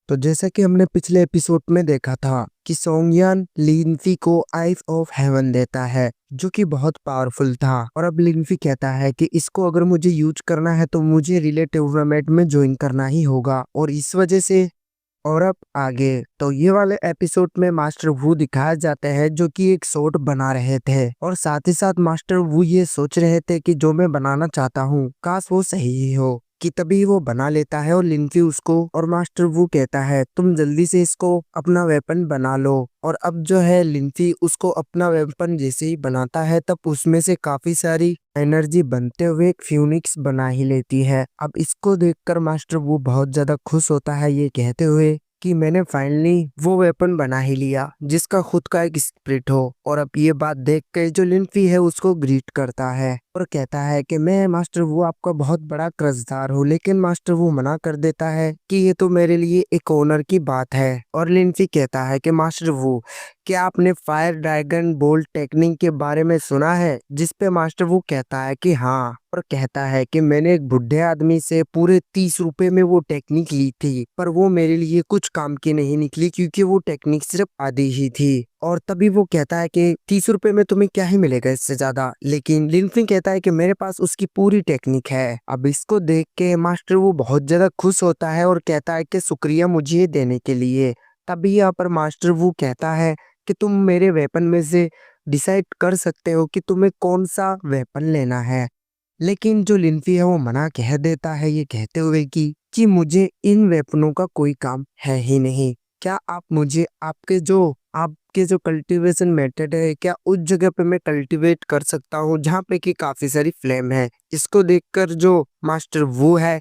तो जैसा कि हमने पिछले एपिसोड में देखा था कि सोंगयान लिनफी को आइस ऑफ हेवन देता है जो कि बहुत पावरफुल था। और अब लिनफी कहता है कि इसको अगर मुझे यूज करना है तो मुझे रिले टूर्नामेंट में ज्वाइन करना ही होगा और इस वजह से। और अब आगे तो ये वाले एपिसोड में मास्टर वू दिखाया जाते हैं जो कि एक शॉट बना रहे थे और साथ ही साथ मास्टर वू ये सोच रहे थे कि जो मैं बनाना चाहता हूँ काश वो सही ही हो। कि तभी वो बना लेता है और लिनफी उसको और मास्टर वू कहता है तुम जल्दी से इसको अपना वेपन बना लो। और अब जो है लिनफी उसको अपना वेपन जैसे ही बनाता है तब उसमें से काफी सारी एनर्जी बनते हुए एक फ्यूनिक्स बना ही लेती है। अब इसको देखकर मास्टर वो बहुत ज्यादा खुश होता है ये कहते हुए कि मैंने फाइनली वो वेपन बना ही लिया जिसका खुद का एक स्प्रिट हो। और अब ये बात देख के जो लिनफी है उसको ग्रीट करता है और कहता है कि मैं मास्टर वो आपका बहुत बड़ा कर्जदार हूँ। लेकिन मास्टर वो मना कर देता है कि ये तो मेरे लिए एक ऑनर की बात है। और लिनफी कहता है कि मास्टर वो क्या आपने फायर ड्रैगन बोल्ट टेक्निक के बारे में सुना है, जिस पे मास्टर वो कहता है कि हाँ। और कहता है कि मैंने एक बुढ़े आदमी से पूरे 30 रुपए में वो टेक्निक ली थी पर वो मेरे लिए कुछ काम की नहीं निकली क्योंकि वो टेक्निक सिर्फ आधी ही थी। और तभी वो कहता है कि 30 रुपए में तुम्हें क्या ही मिलेगा इससे ज्यादा। लेकिन लिनफिंग कहता है कि मेरे पास उसकी पूरी टेक्निक है। अब इसको देख के मास्टर वो बहुत ज्यादा खुश होता है और कहता है कि शुक्रिया मुझे ये देने के लिए। तभी यहाँ पर मास्टर वो कहता है कि तुम मेरे वेपन में से डिसाइड कर सकते हो कि तुम्हें कौन सा वेपन लेना है। लेकिन जो लिनफी है वो मना कह देता है ये कहते हुए कि मुझे इन वेपनों का कोई काम है ही नहीं। क्या आप मुझे आपके जो कल्टीवेशन मेथड है क्या उस जगह पे मैं कल्टीवेट कर सकता हूँ जहाँ पे कि काफी सारी फ्लेम है। इसको देखकर जो मास्टर वो है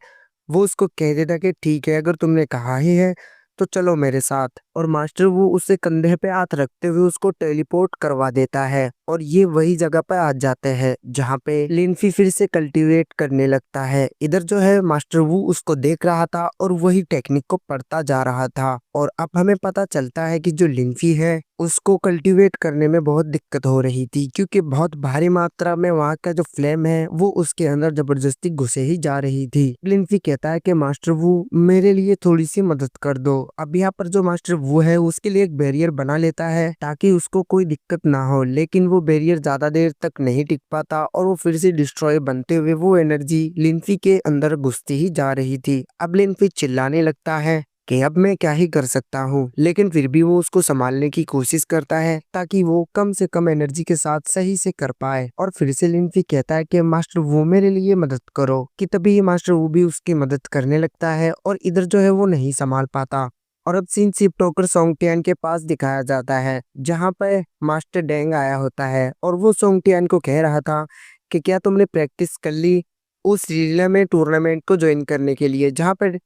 वो उसको कह देता कि ठीक है अगर तुमने कहा ही है तो चलो मेरे साथ। और मास्टर वो उससे कंधे पे हाथ रखते हुए उसको टेलीपोर्ट करवा देता है और ये वही जगह पे आ जाते हैं जहाँ पे लिनफी फिर से कल्टीवेट करने लगता है। इधर जो है मास्टर वो उसको देख रहा था और वही टेक्निक को पढ़ता जा रहा था। और अब हमें पता चलता है कि जो लिनफी है उसको कल्टीवेट करने में बहुत दिक्कत हो रही थी क्योंकि बहुत भारी मात्रा में वहाँ का जो फ्लेम है वो उसके अंदर जबरदस्ती घुसे ही जा रही थी। लिनफी कहता है कि मास्टर वो मेरे लिए थोड़ी सी मदद कर दो। अब यहाँ पर जो मास्टर वो है उसके लिए एक बैरियर बना लेता है ताकि उसको कोई दिक्कत ना हो। लेकिन वो बैरियर ज्यादा देर तक नहीं टिक पाता और वो फिर से डिस्ट्रॉय बनते हुए वो एनर्जी लिनफी के अंदर घुसती ही जा रही थी। अब लिनफी चिल्लाने लगता है कि अब मैं क्या ही कर सकता हूँ। लेकिन फिर भी वो उसको संभालने की कोशिश करता है ताकि वो कम से कम एनर्जी के साथ सही से कर पाए। और फिर से लिनफी कहता है कि मास्टर वो मेरे लिए मदद करो। कि तभी मास्टर वो भी उसकी मदद करने लगता है और इधर जो है वो नहीं संभाल पाता। और अब सीन शिफ्ट होकर सोंगटियान के पास दिखाया जाता है जहाँ पे मास्टर डेंग आया होता है और वो सोंगटियान को कह रहा था कि क्या तुमने प्रैक्टिस कर ली उस रिले में टूर्नामेंट को ज्वाइन करने के लिए। जहाँ पर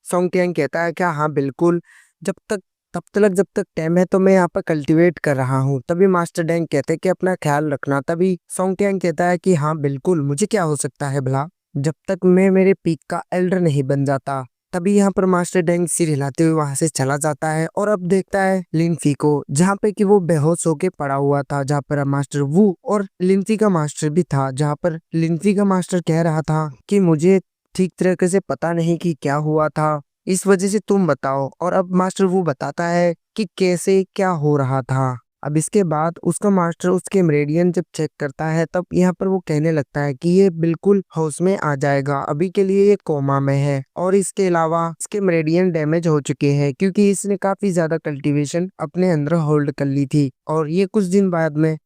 सोंगटियान कहता है क्या हाँ बिल्कुल जब तक जब तक टाइम है तो मैं यहाँ पर कल्टीवेट कर रहा हूँ। तभी मास्टर डैंग कहते हैं कि अपना ख्याल रखना। तभी सोंगटियान कहता है कि हाँ बिल्कुल मुझे क्या हो सकता है भला जब तक मैं मेरे पीक का एल्डर नहीं बन जाता। तभी यहाँ पर मास्टर डैंग सिर हिलाते हुए वहां से चला जाता है और अब देखता है लिनफी को जहाँ पे कि वो बेहोश होके पड़ा हुआ था। जहाँ पर मास्टर वू और लिनफी का मास्टर भी था। जहाँ पर लिनफी का मास्टर कह रहा था कि मुझे ठीक तरीके से पता नहीं कि क्या हुआ था इस वजह से तुम बताओ। और अब मास्टर वो बताता है कि कैसे क्या हो रहा था। अब इसके बाद उसका मास्टर उसके मेरिडियन जब चेक करता है तब यहाँ पर वो कहने लगता है कि ये बिल्कुल होश में आ जाएगा, अभी के लिए ये कोमा में है। और इसके अलावा इसके मेरिडियन डैमेज हो चुके हैं क्योंकि इसने काफी ज्यादा कल्टीवेशन अपने अंदर होल्ड कर ली थी और ये कुछ दिन बाद में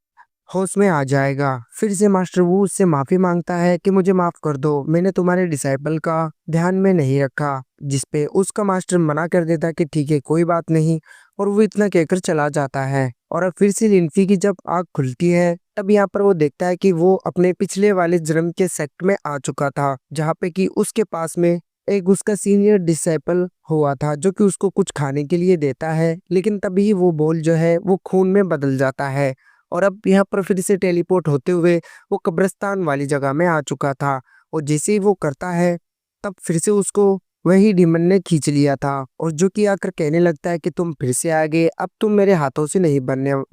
होश में आ जाएगा। फिर से मास्टर वो उससे माफी मांगता है कि मुझे माफ कर दो, मैंने तुम्हारे डिसाइपल का ध्यान में नहीं रखा। जिसपे उसका मास्टर मना कर देता है कि ठीक है कोई बात नहीं। और वो इतना कहकर चला जाता है। और अब फिर से लिनफी की जब आँख खुलती है तब यहाँ पर वो देखता है कि वो अपने पिछले वाले जन्म के सेक्ट में आ चुका था जहाँ पे कि उसके पास में एक उसका सीनियर डिसाइपल हुआ था जो कि उसको कुछ खाने के लिए देता है। लेकिन तभी वो बोल जो है वो खून में बदल जाता है। और अब यहाँ पर फिर से टेलीपोर्ट होते हुए वो कब्रिस्तान वाली जगह में आ चुका था। और जैसे ही वो करता है तब फिर से उसको वही डीमन ने खींच लिया था और जो कि आकर कहने लगता है कि तुम फिर से आ गए, अब तुम मेरे हाथों से नहीं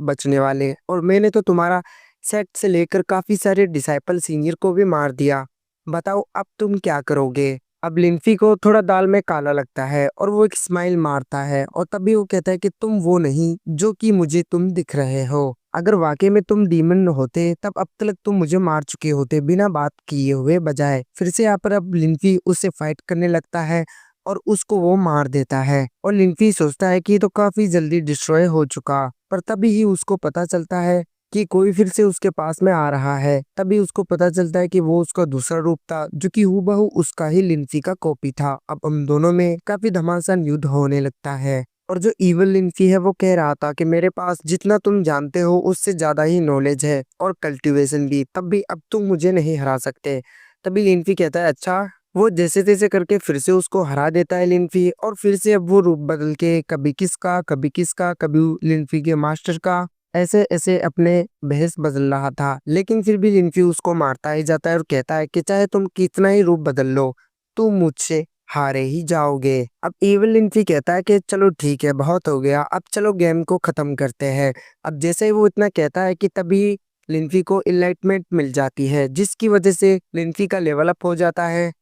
बचने वाले और मैंने तो तुम्हारा सेट से लेकर काफी सारे डिसाइपल सीनियर को भी मार दिया। बताओ अब तुम क्या करोगे। अब लिंफी को थोड़ा दाल में काला लगता है और वो एक स्माइल मारता है और तभी वो कहता है कि तुम वो नहीं जो कि मुझे तुम दिख रहे हो। अगर वाकई में तुम डीमन होते तब अब तक तुम मुझे मार चुके होते बिना बात किए हुए बजाय। फिर से यहाँ पर अब लिंफी उससे फाइट करने लगता है और उसको वो मार देता है और लिंफी सोचता है कि ये तो काफी जल्दी डिस्ट्रॉय हो चुका। पर तभी ही उसको पता चलता है कि कोई फिर से उसके पास में आ रहा है। तभी उसको पता चलता है कि वो उसका दूसरा रूप था जो कि हूबहू उसका ही लिंफी का कॉपी था। अब हम दोनों में काफी घमासान युद्ध होने लगता है और जो इवल लिंफी है वो कह रहा था कि मेरे पास जितना तुम जानते हो उससे ज्यादा ही नॉलेज है और कल्टीवेशन भी, तब भी अब तुम मुझे नहीं हरा सकते। तभी लिंफी कहता है अच्छा। वो जैसे तैसे करके फिर से उसको हरा देता है लिंफी और फिर से अब वो रूप बदल के कभी किसका कभी लिंफी के मास्टर का ऐसे ऐसे अपने भेष बदल रहा था। लेकिन फिर भी लिंफी उसको मारता ही जाता है और कहता है कि चाहे तुम कितना ही रूप बदल लो तुम मुझसे हारे ही जाओगे। अब इविल लिंफी कहता है कि चलो ठीक है बहुत हो गया, अब चलो गेम को खत्म करते हैं। अब जैसे ही वो इतना कहता है कि तभी लिंफी को इनलाइटमेंट मिल जाती है जिसकी वजह से लिंफी का लेवल अप हो जाता है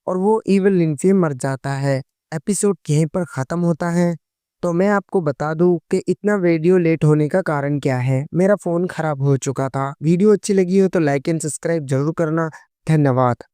और वो इविल लिंफी मर जाता है। एपिसोड यहीं पर खत्म होता है। तो मैं आपको बता दूं कि इतना वीडियो लेट होने का कारण क्या है। मेरा फोन खराब हो चुका था। वीडियो अच्छी लगी हो तो लाइक एंड सब्सक्राइब जरूर करना। धन्यवाद।